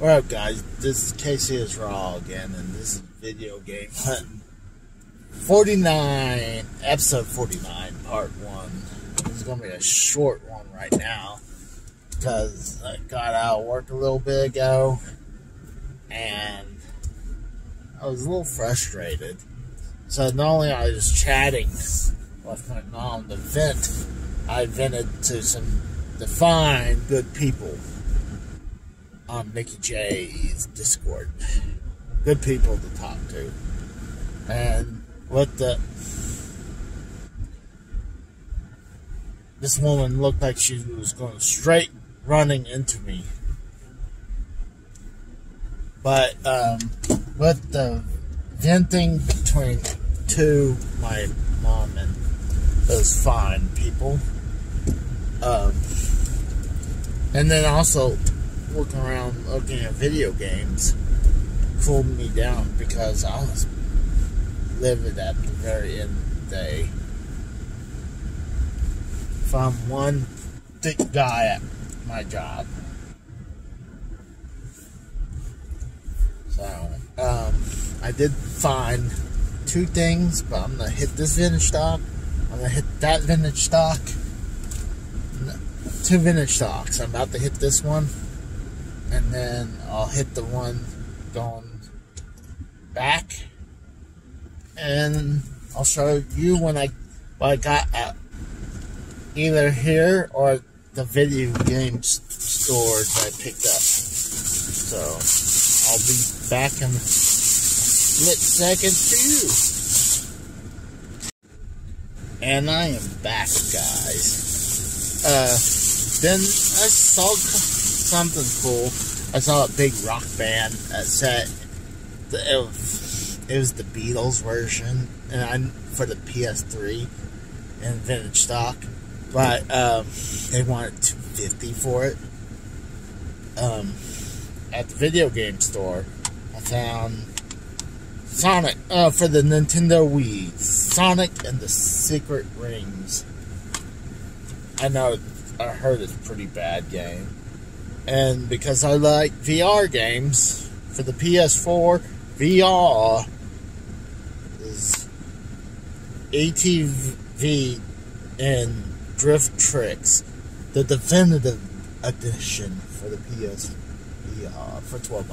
What up, guys? This is Casey is Raw again, and this is Video Game Hunting 49, episode 49, part 1. This is going to be a short one right now, because I got out of work a little bit ago, and I was a little frustrated. So not only I was chatting with my mom to vent, I vented to some fine, good people on Mickey J's Discord. Good people to talk to. And this woman looked like she was going straight running into me. But with the venting between my mom and those fine people, and then also looking around, looking at video games, cooled me down because I was livid at the very end of the day. From one thick guy at my job. So, I did find 2 things, but I'm gonna hit this vintage stock. I'm gonna hit that vintage stock. 2 vintage stocks. I'm about to hit this one. And then I'll hit the one going back, and I'll show you what I got at either here or the video game store that I picked up. So I'll be back in a split second for you. And I am back, guys. Then I saw something cool. I saw a big rock band that said it was the Beatles version, and for the PS3 in vintage stock, but they wanted $250 for it. At the video game store, I found Sonic for the Nintendo Wii, Sonic and the Secret Rings. I heard it's a pretty bad game. And because I like VR games, for the PS4, VR is ATV and Drift Tricks, the definitive edition for the PSVR for $12.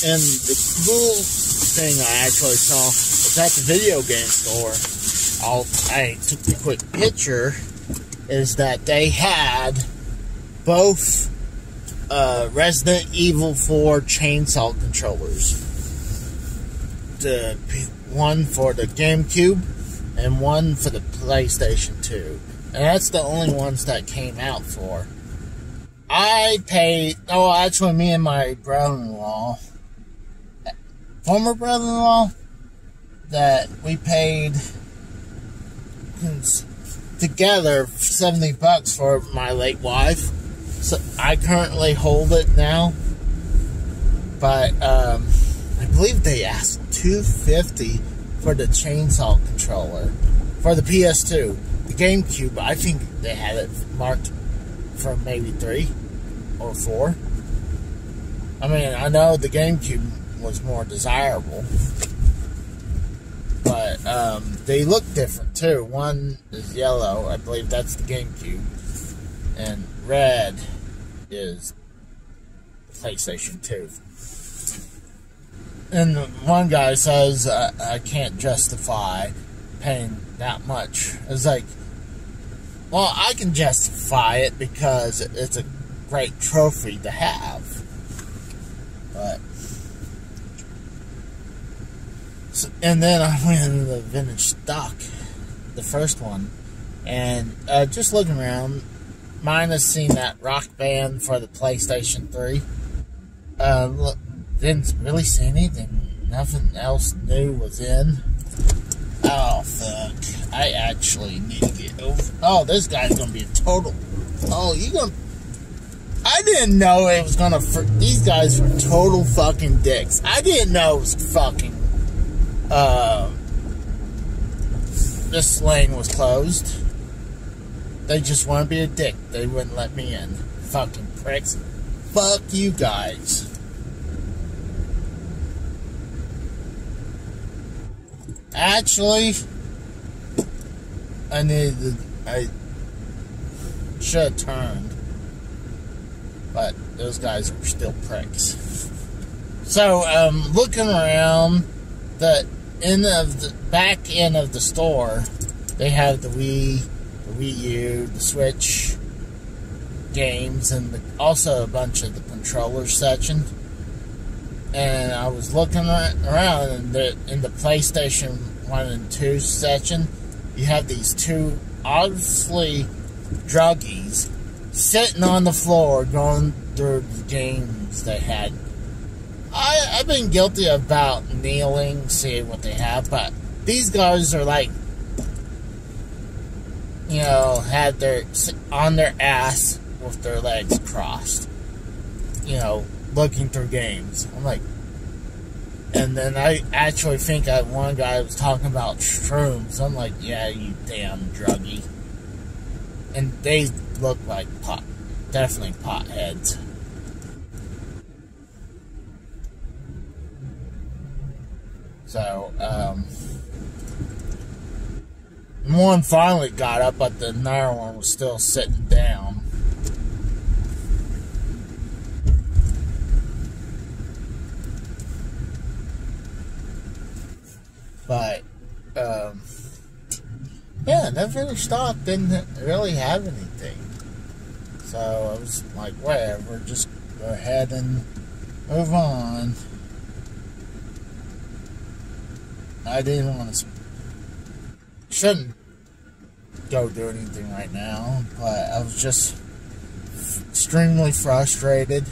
And the cool thing I actually saw was at the video game store. I took a quick picture. Is that they had both Resident Evil 4 chainsaw controllers. One for the GameCube and one for the PlayStation 2. And that's the only ones that came out for. I paid, actually me and my brother-in-law, former brother-in-law, that we paid together $70 for my late wife. So I currently hold it now, but I believe they asked $250 for the chainsaw controller for the PS2. The GameCube, I think they had it marked for maybe $3 or $4. I mean, I know the GameCube was more desirable, but they look different too. One is yellow, I believe that's the GameCube, and red is PlayStation 2. And one guy says, I can't justify paying that much. It's like, well, I can justify it because it's a great trophy to have. But and then I went into the vintage stock, the first one, and just looking around, minus seeing that rock band for the PlayStation 3, didn't really see anything. Nothing else new was in. Oh, fuck. I actually need to get over. Oh, this guy's gonna be a total. Oh, I didn't know it was gonna. These guys were total fucking dicks. I didn't know it was fucking. This lane was closed. They just want to be a dick. They wouldn't let me in. fucking pricks. Fuck you guys. Actually, I should have turned, but those guys were still pricks. So, looking around, the back end of the store, they have the Wii, the Wii U, the Switch games, and also a bunch of the controller section. And I was looking around, and in the PlayStation 1 and 2 section, you have these two obviously druggies sitting on the floor going through the games they had. I've been guilty about kneeling, seeing what they have, but these guys are like, you know, had their on their ass with their legs crossed, you know, looking through games. I'm like, and then I actually think one guy was talking about shrooms. I'm like, yeah, you damn druggie. And they look like definitely potheads. So, one finally got up, but the another one was still sitting down. But, yeah, the finished stock didn't really have anything. So I was like, whatever, just go ahead and move on. I didn't want to, shouldn't go do anything right now, but I was just extremely frustrated.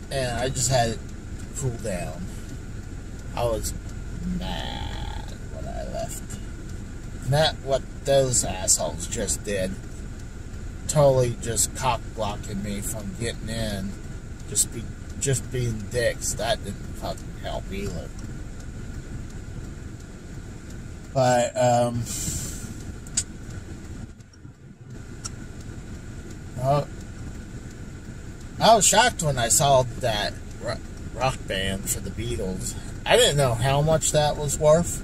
And I just had it cool down. I was mad when I left. Not what those assholes just did. Totally just cock-blocking me from getting in. Just being dicks. That didn't fucking help either. But, well, I was shocked when I saw that rock band for the Beatles. I didn't know how much that was worth,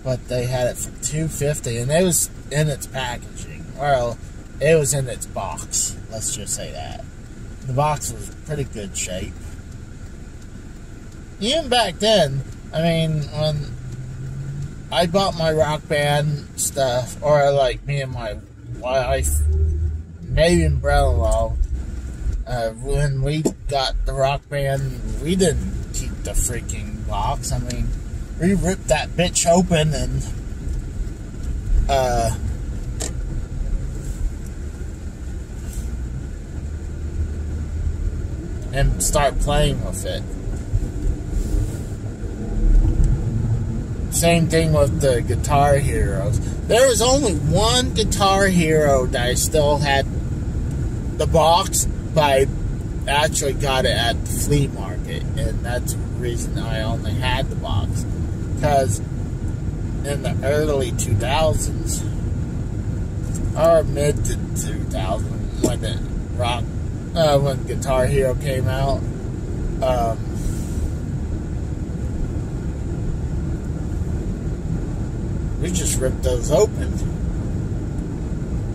but they had it for $250, and it was in its packaging. Well, it was in its box. Let's just say that. The box was pretty good shape. Even back then, I mean, when I bought my rock band stuff, or like me and my wife, maybe in brother-in-law, when we got the rock band, we didn't keep the freaking box. I mean, we ripped that bitch open and start playing with it. Same thing with the Guitar Heroes. There was only one Guitar Hero that I still had the box, but I actually got it at the flea market, and that's the reason I only had the box. Because in the early 2000s, or mid to 2000s, when Guitar Hero came out, we just ripped those open.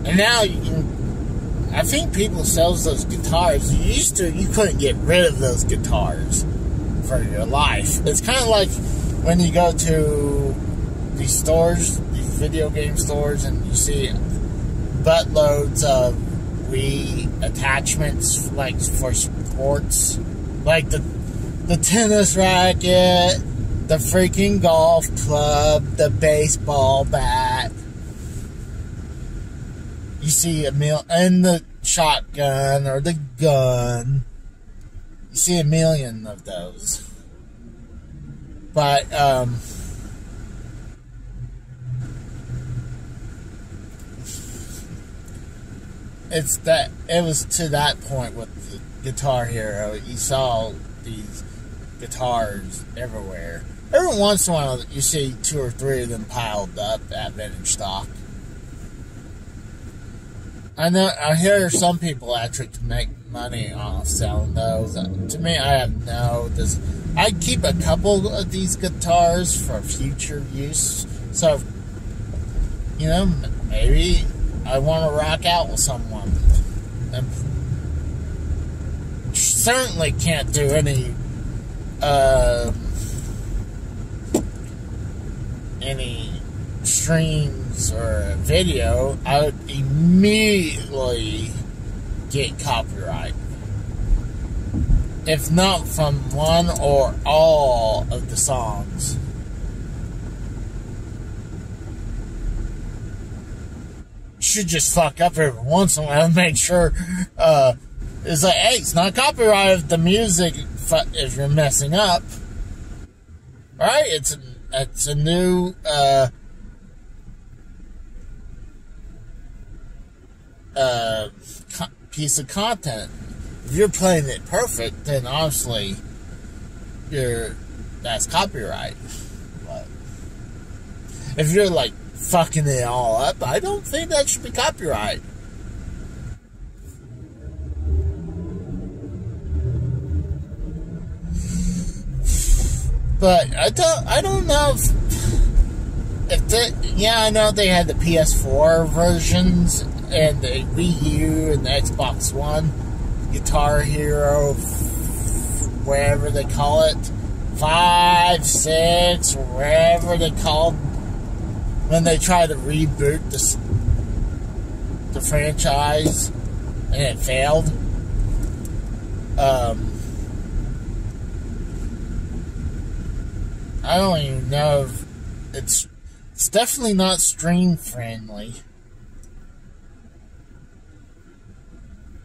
And now you can, I think people sells those guitars. You couldn't get rid of those guitars for your life. It's kind of like when you go to these stores, these video game stores, and you see buttloads of Wii attachments, like for sports, like the tennis racket, the freaking golf club, the baseball bat. You see and the shotgun or the gun. You see a million of those. But, it was to that point with the Guitar Hero. You saw these guitars everywhere. Every once in a while, you see 2 or 3 of them piled up at vintage stock. I know. I hear some people actually can make money off selling those. To me, I have no. I keep a couple of these guitars for future use. So, you know, maybe I want to rock out with someone. And certainly can't do any streams or video. I would immediately get copyright, if not from one or all of the songs. Should just fuck up every once in a while and make sure it's like, hey, it's not copyright if the music if you're messing up, right? It's a new piece of content. If you're playing it perfect, then obviously that's copyright. But if you're like fucking it all up, I don't think that should be copyright. But I don't know I know they had the PS4 versions and the Wii U and the Xbox One, Guitar Hero, wherever they call it, 5, 6, wherever they call it, when they try to reboot the franchise and it failed. I don't even know if it's definitely not stream friendly.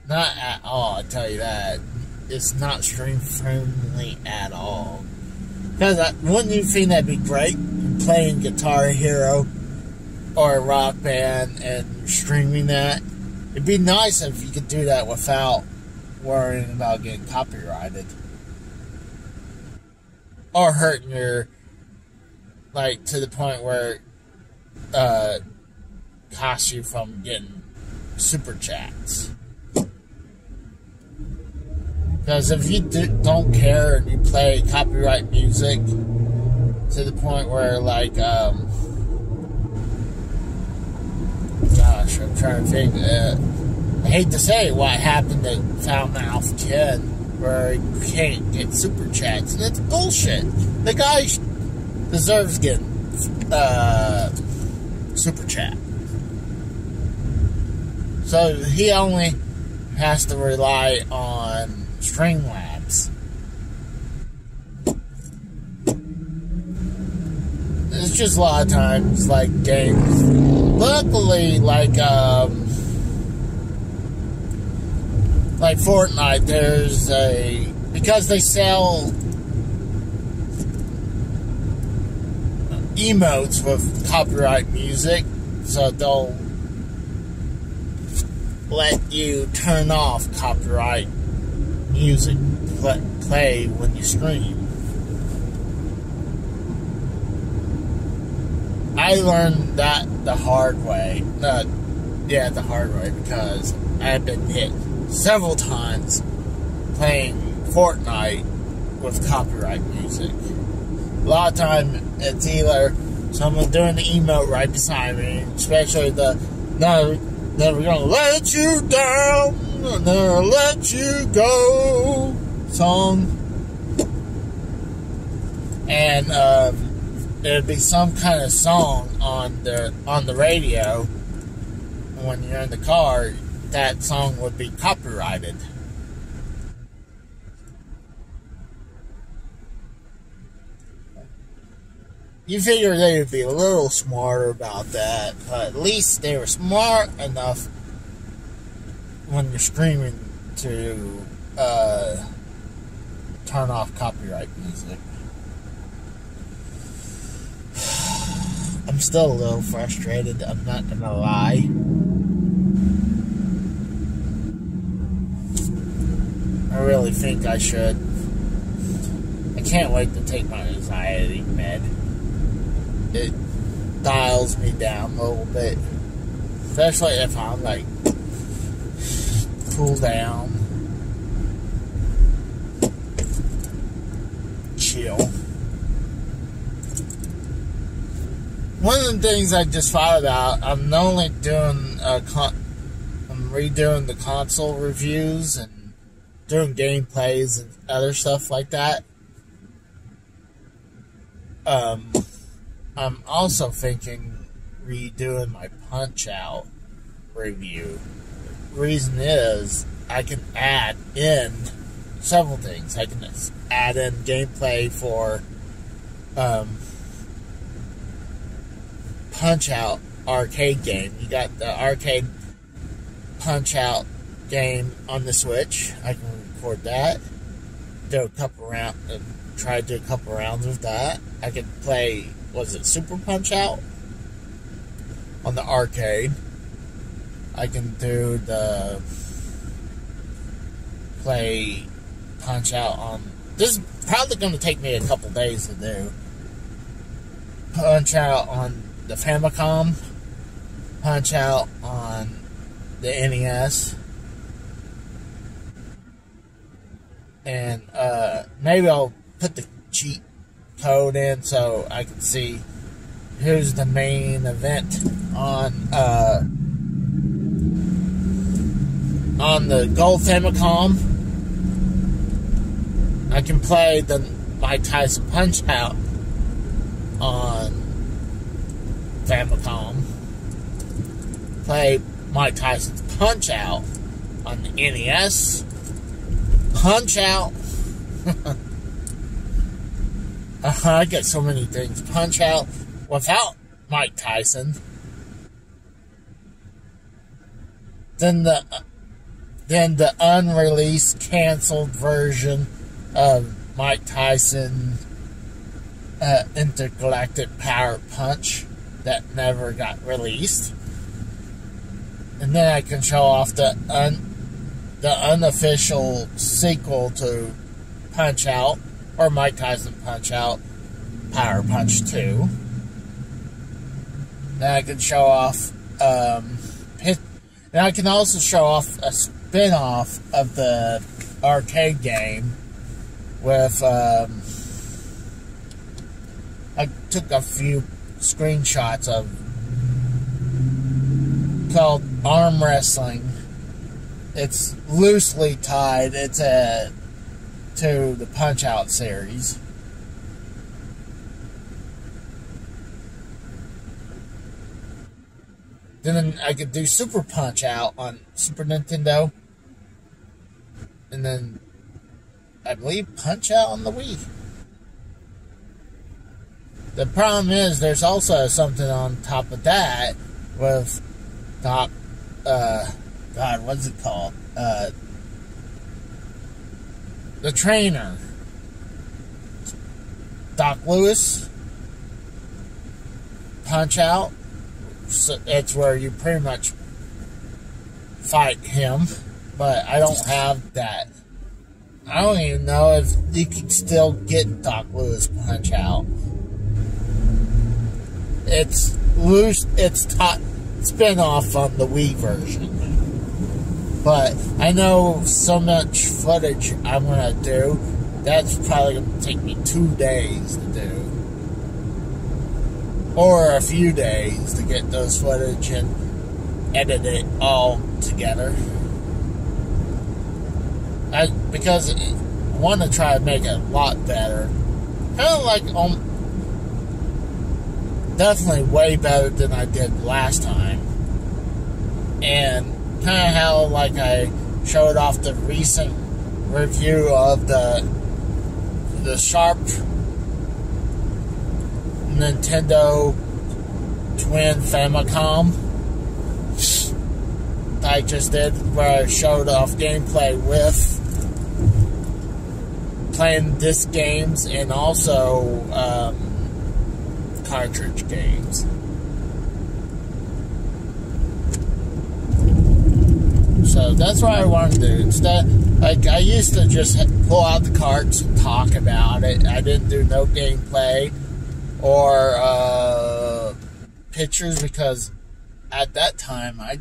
Not at all, I tell you that. It's not stream friendly at all. Because wouldn't you think that'd be great? Playing Guitar Hero or Rock Band and streaming that. It'd be nice if you could do that without worrying about getting copyrighted. Or hurting your, like, to the point where costs you from getting super chats. Because if you don't care and you play copyright music to the point where, like, gosh, I'm trying to think. I hate to say what happened to Foulmouth 10, where you can't get super chats, and it's bullshit. The guy deserves getting super chat. So he only has to rely on Streamlabs. It's just a lot of times like games. Luckily, like Fortnite, there's because they sell emotes with copyright music, so they'll let you turn off copyright music play when you stream. I learned that the hard way. The hard way, because I've been hit several times playing Fortnite with copyright music. A lot of time it's either someone doing the emote right beside me, especially the never gonna let you down, never let you go song. And it'd be some kind of song on the radio. When you're in the car, that song would be copyrighted. You figure they would be a little smarter about that, but at least they were smart enough when you're streaming to turn off copyright music. I'm still a little frustrated, I'm not gonna lie. I really think I should. I can't wait to take my anxiety med. It dials me down a little bit. Especially if I'm like cool down, chill. One of the things I just thought about, I'm not only doing I'm redoing the console reviews and doing gameplays and other stuff like that. I'm also thinking redoing my Punch-Out review. The reason is I can add in several things. I can add in gameplay for Punch-Out arcade game. You got the arcade Punch-Out game on the Switch. I can record that. Do a couple rounds. Try to do a couple rounds with that. I could play, was it Super Punch-Out? On the arcade. I can do the play Punch-Out on, this is probably going to take me a couple days to do. Punch-Out on the Famicom. Punch-Out on the NES. And maybe I'll put the cheat code in so I can see who's the main event on the Gold Famicom. I can play the Mike Tyson Punch-Out on Famicom. Play Mike Tyson's Punch-Out on the NES. Punch-Out. I get so many things. Punch-Out without Mike Tyson. Then the unreleased, canceled version of Mike Tyson Intergalactic Power Punch that never got released. And then I can show off the unofficial sequel to Punch-Out, or Mike Tyson Punch-Out, Power Punch 2. Then I can show off, and I can also show off a spin-off of the arcade game with, I took a few screenshots of, called Arm Wrestling. It's loosely tied. It's to the Punch-Out series. Then I could do Super Punch-Out on Super Nintendo. And then I believe Punch-Out on the Wii. The problem is there's also something on top of that with God, what's it called? The trainer. Doc Lewis. Punch-Out. So it's where you pretty much fight him. But I don't have that. I don't even know if you can still get Doc Lewis Punch-Out. It's loose. It's spin-off on the Wii version. But I know so much footage I'm going to do, that's probably going to take me 2 days to do. Or a few days to get those footage and edit it all together. Because I want to try to make it a lot better. Kind of like, definitely way better than I did last time. And kind of how, like, I showed off the recent review of the Sharp Nintendo Twin Famicom I just did, where I showed off gameplay with playing disc games and also cartridge games. So that's what I want to do. Instead, like, I used to just pull out the carts and talk about it. I didn't do no gameplay or pictures, because at that time I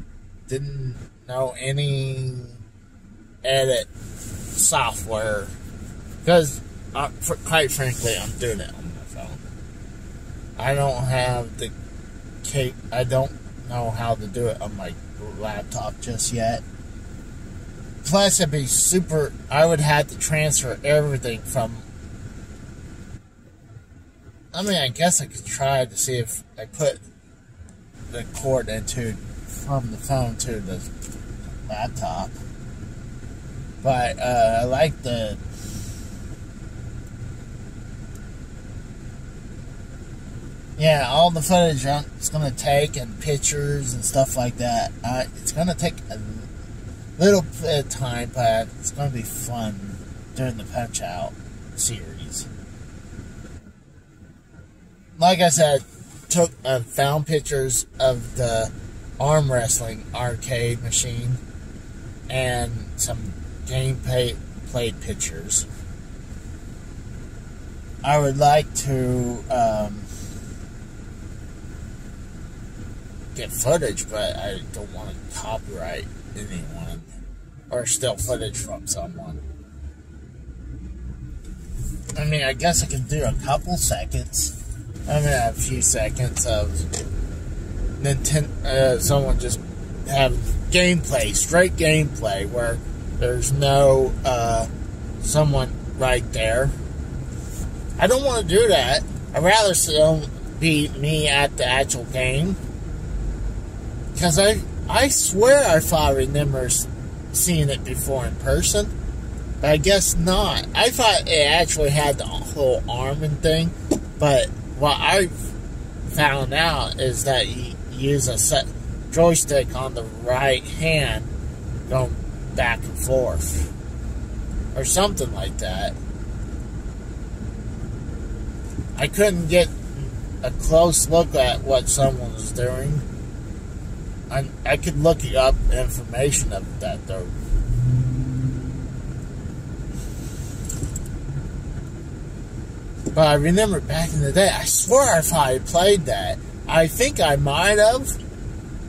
didn't know any edit software, because quite frankly, I'm doing it on my phone. I don't have the I don't know how to do it on my laptop just yet. Plus, it'd be super. I would have to transfer everything from. I mean, I guess I could try to see if I put the cord from the phone to the laptop. But I like the. Yeah, all the footage it's going to take and pictures and stuff like that. It's going to take a little bit of time, but it's going to be fun during the Punch-Out series. Like I said, found pictures of the arm wrestling arcade machine and some gameplay pictures. I would like to get footage, but I don't want to copyright anyone or steal footage from someone. I mean, I guess I can do a couple seconds. I mean, a few seconds of someone just have gameplay, straight gameplay, where there's no someone right there. I don't want to do that. I'd rather still be me at the actual game. Because I swear I thought I remember seeing it before in person. But I guess not. I thought it actually had the whole arm and thing. But what I found out is that you use a set joystick on the right hand going back and forth. Or something like that. I couldn't get a close look at what someone was doing. I could look up information of that, though. But I remember back in the day, I swear I thought I played that. I think I might have,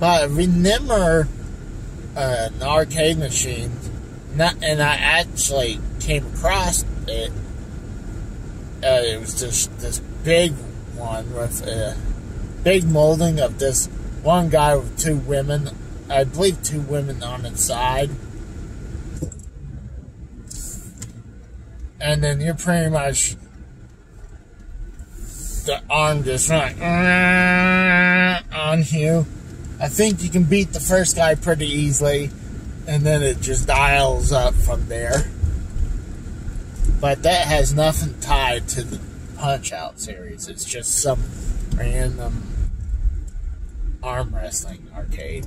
but I remember an arcade machine, and I actually came across it. It was just this big one with a big molding of this one guy with two women. I believe two women on its side. And then you're pretty much the arm just like on you. I think you can beat the first guy pretty easily, and then it just dials up from there. But that has nothing tied to the Punch-Out series. It's just some random arm wrestling arcade.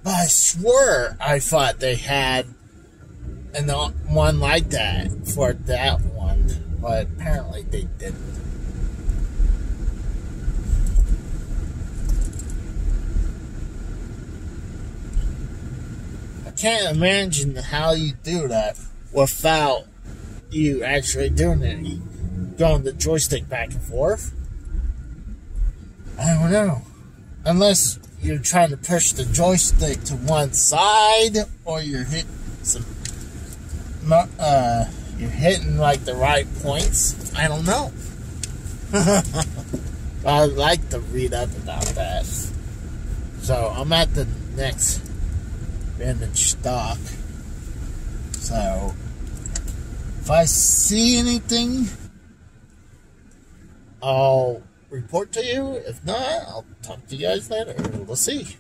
But I swore I thought they had one like that for that one, but apparently they didn't. I can't imagine how you do that without you actually doing it. You going the joystick back and forth. I don't know. Unless you're trying to push the joystick to one side, or you're hitting you're hitting like the right points. I don't know. I'd like to read up about that. So I'm at the next vintage stock. So if I see anything, I'll report to you. If not, I'll talk to you guys later. We'll see.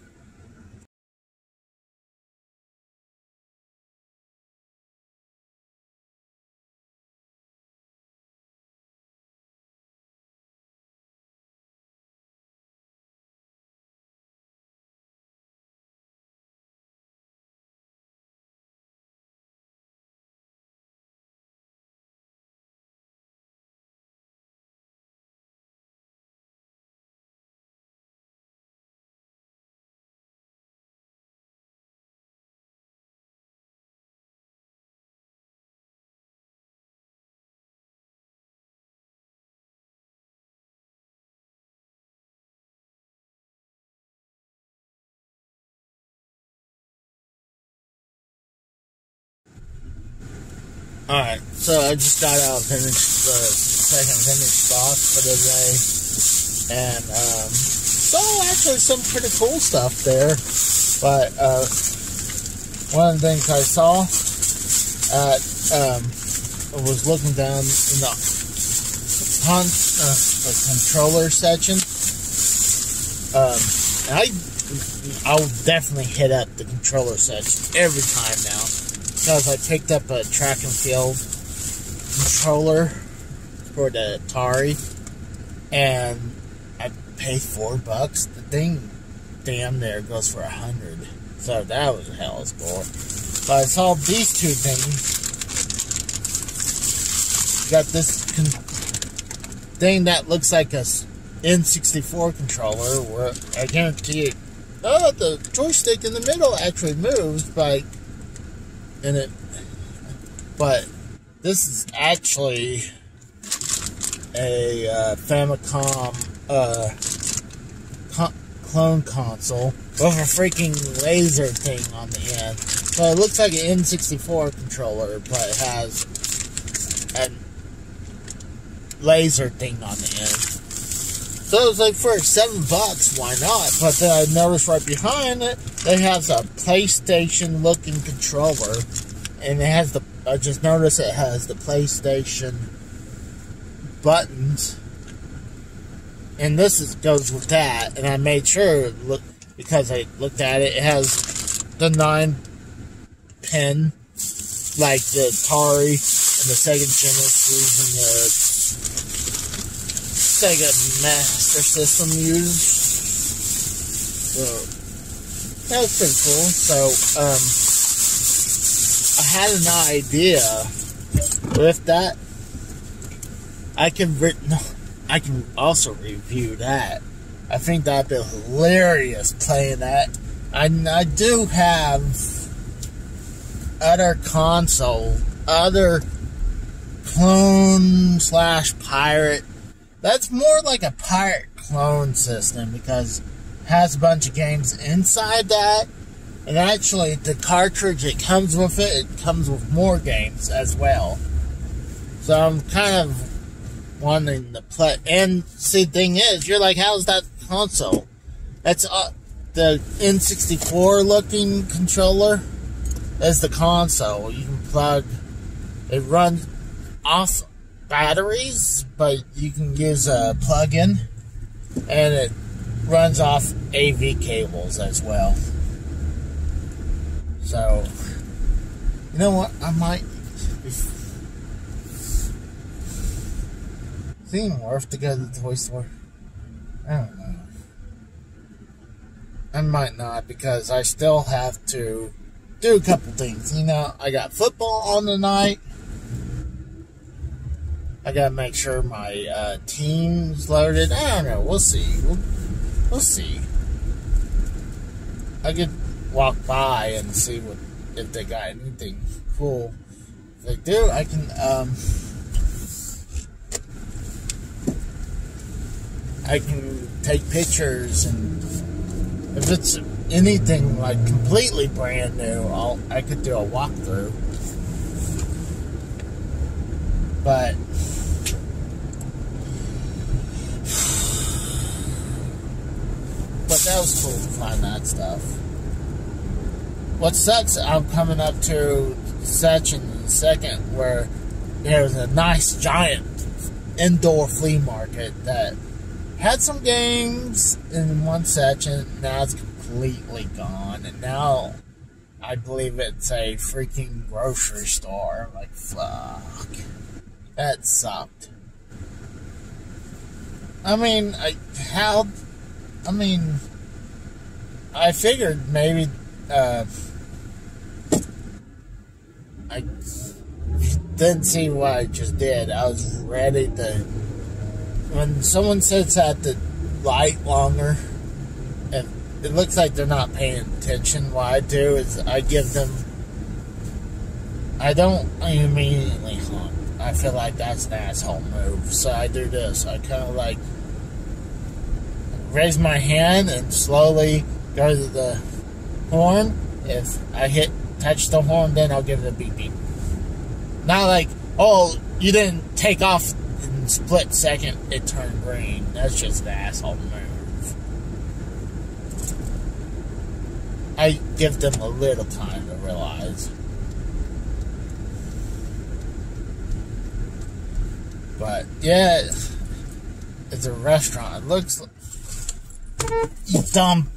Alright, so I just got out of the second finished box for the day, and saw actually some pretty cool stuff there, but one of the things I saw I was looking down in the controller section. I'll definitely hit up the controller section every time now, because I picked up a track and field controller for the Atari, and I paid $4. The thing damn near goes for $100, so that was a hell of a score. But I saw these two things. Got this thing that looks like a N64 controller, where I guarantee it. Oh, the joystick in the middle actually moves, but this is actually a Famicom clone console with a freaking laser thing on the end. So it looks like an N64 controller, but it has a laser thing on the end. So it was like, for $7, why not? But then I noticed right behind it, it has a PlayStation looking controller, and it has I just noticed it has the PlayStation buttons, and this goes with that. And I made sure, because I looked at it, it has the 9-pin, like the Atari and the Sega Genesis and the Sega Master System used. So that was pretty cool. So I had an idea with that. I can also review that. I think that'd be hilarious playing that. I do have other clone / pirate. That's more like a pirate clone system, because it has a bunch of games inside that. And actually, the cartridge that comes with it comes with more games as well. So I'm kind of wanting to play. And see, the thing is, you're like, how's that console? That's the N64 looking controller. That's the console. You can plug. It runs off batteries, but you can use a plug-in, and it runs off AV cables as well. So, you know what? I might be seeing worth to go to the toy store. I don't know. I might not, because I still have to do a couple things. You know, I got football on tonight. I gotta make sure my team's loaded. I don't know. We'll see. We'll see. I could walk by and see if they got anything cool. If they do, I can take pictures, and if it's anything like completely brand new, I could do a walkthrough. But that was cool to find that stuff. What sucks, I'm coming up to section in a second where there's a nice giant indoor flea market that had some games in one section. Now it's completely gone, and now I believe it's a freaking grocery store. Like, fuck. That sucked. I mean, I figured maybe, I didn't see what I just did. I was ready to, when someone sits at the light longer, and it looks like they're not paying attention, what I do is I give them, I don't immediately honk. I feel like that's an asshole move, so I do this. I kind of like raise my hand and slowly go to the horn. If I touch the horn, then I'll give it a beep beep. Not like, oh, you didn't take off in a split second, it turned green. That's just an asshole move. I give them a little time to realize. But, yeah, it's a restaurant. It looks like... You dumb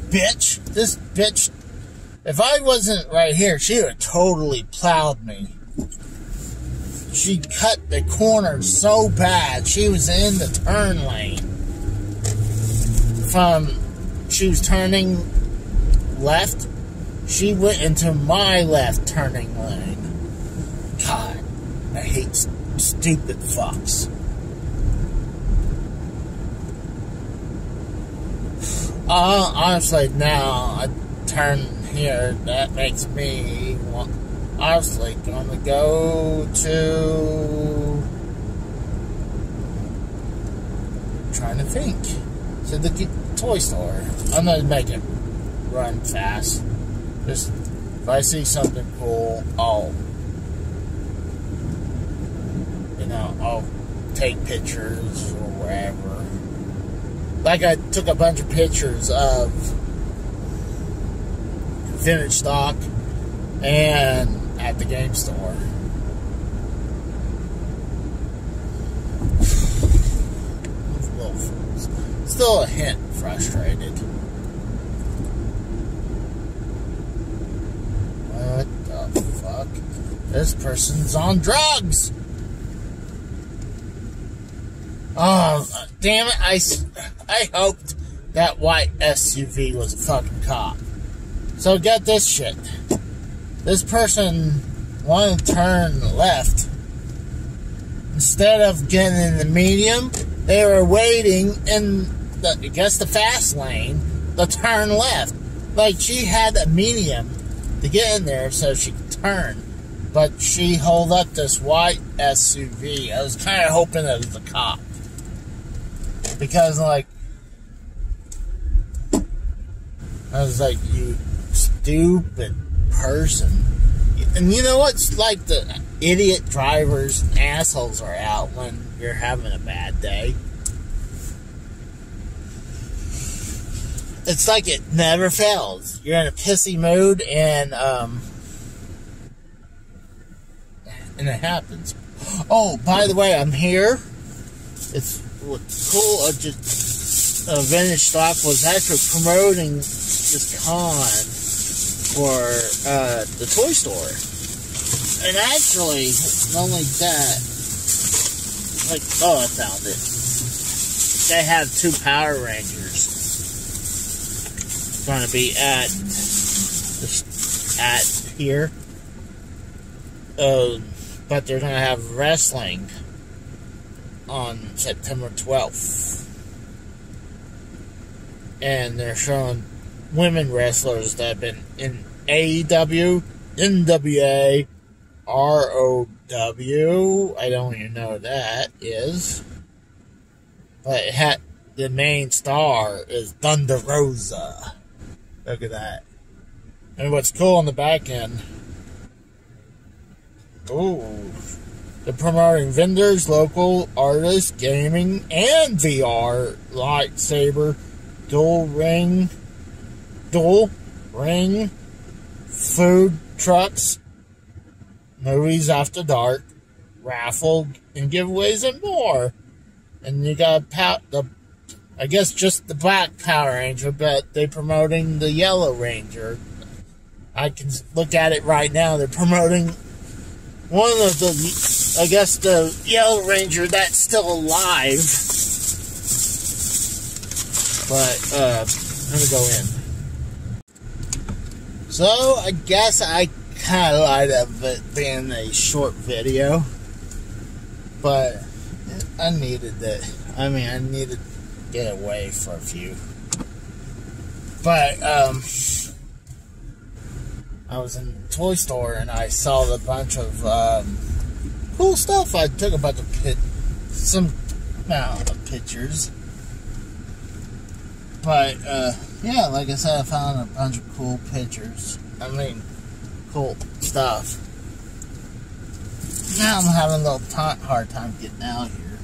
bitch. This bitch... If I wasn't right here, she would have totally plowed me. She cut the corner so bad. She was in the turn lane. She was turning left. She went into my left turning lane. God, I hate stupid fucks. Honestly, now I turn here. That makes me honestly gonna go to. Trying to think. To the toy store. I'm gonna make it run fast. Just if I see something cool, I'll take pictures or wherever. Like I took a bunch of pictures of vintage stock and at the game store. Still a hint frustrated. What the fuck? This person's on drugs! Oh, damn it. I hoped that white SUV was a fucking cop. So get this shit. This person wanted to turn left. Instead of getting in the medium, they were waiting in the fast lane to turn left. Like she had a medium to get in there so she could turn. But she held up this white SUV. I was kind of hoping it was a cop. Because, like, I was like, you stupid person. And you know what's like the idiot drivers and assholes are out when you're having a bad day? It's like it never fails. You're in a pissy mood and it happens. Oh, by the way, I'm here. It's what's cool. Vintage Stock was actually promoting this con for the toy store, and actually, not only that, like, oh, I found it. They have 2 Power Rangers going to be at here. But they're going to have wrestling on September 12th. And they're showing women wrestlers that have been in AEW, NWA, ROW. I don't even know what that is. But the main star is Thunder Rosa. Look at that. And what's cool on the back end. Ooh. They're promoting vendors, local artists, gaming, and VR, lightsaber, dual ring, food trucks, movies after dark, raffle, and giveaways, and more. And you got I guess just the black Power Ranger, but they're promoting the Yellow Ranger. I can look at it right now. They're promoting one of the, I guess the Yellow Ranger that's still alive. But, let me go in. So, I guess I kind of lied of it being a short video. But, I needed it. I mean, I needed to get away for a few. But, I was in the toy store and I saw a bunch of cool stuff. I took a bunch of pictures. But, yeah, like I said, I found a bunch of cool pictures. I mean, cool stuff. Now I'm having a little hard time getting out here.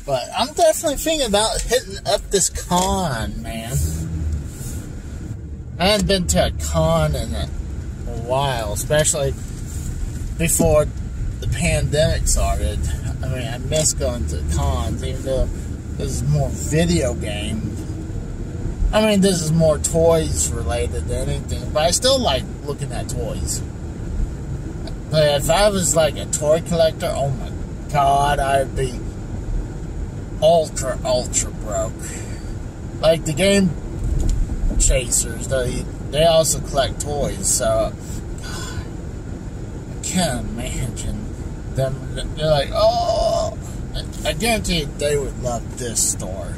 But I'm definitely thinking about hitting up this con, man. I haven't been to a con in a while, especially before the pandemic started. I mean, I miss going to cons, even though this is more video game. I mean, this is more toys related than anything, but I still like looking at toys. But if I was like a toy collector, oh my god, I'd be ultra broke. Like the game chasers, they also collect toys, so god, I can't imagine them. They're like, oh, I guarantee they would love this store.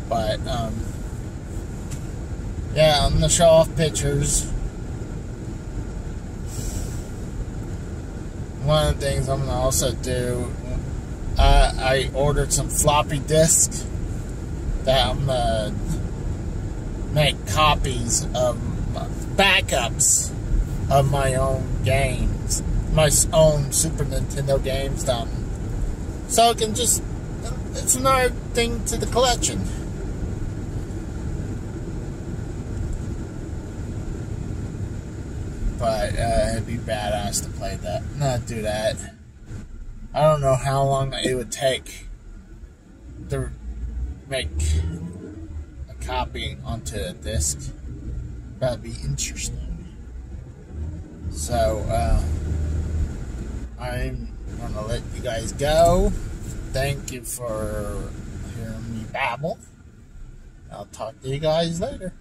But yeah, I'm gonna show off pictures. One of the things I'm gonna also do, I ordered some floppy disks that I'm gonna make copies of backups of my own games, my own Super Nintendo games done. So it can just, it's another thing to the collection. But it'd be badass to play that. Not do that. I don't know how long it would take to make a copy onto a disc. That'd be interesting. So I'm gonna let you guys go. Thank you for hearing me babble. I'll talk to you guys later.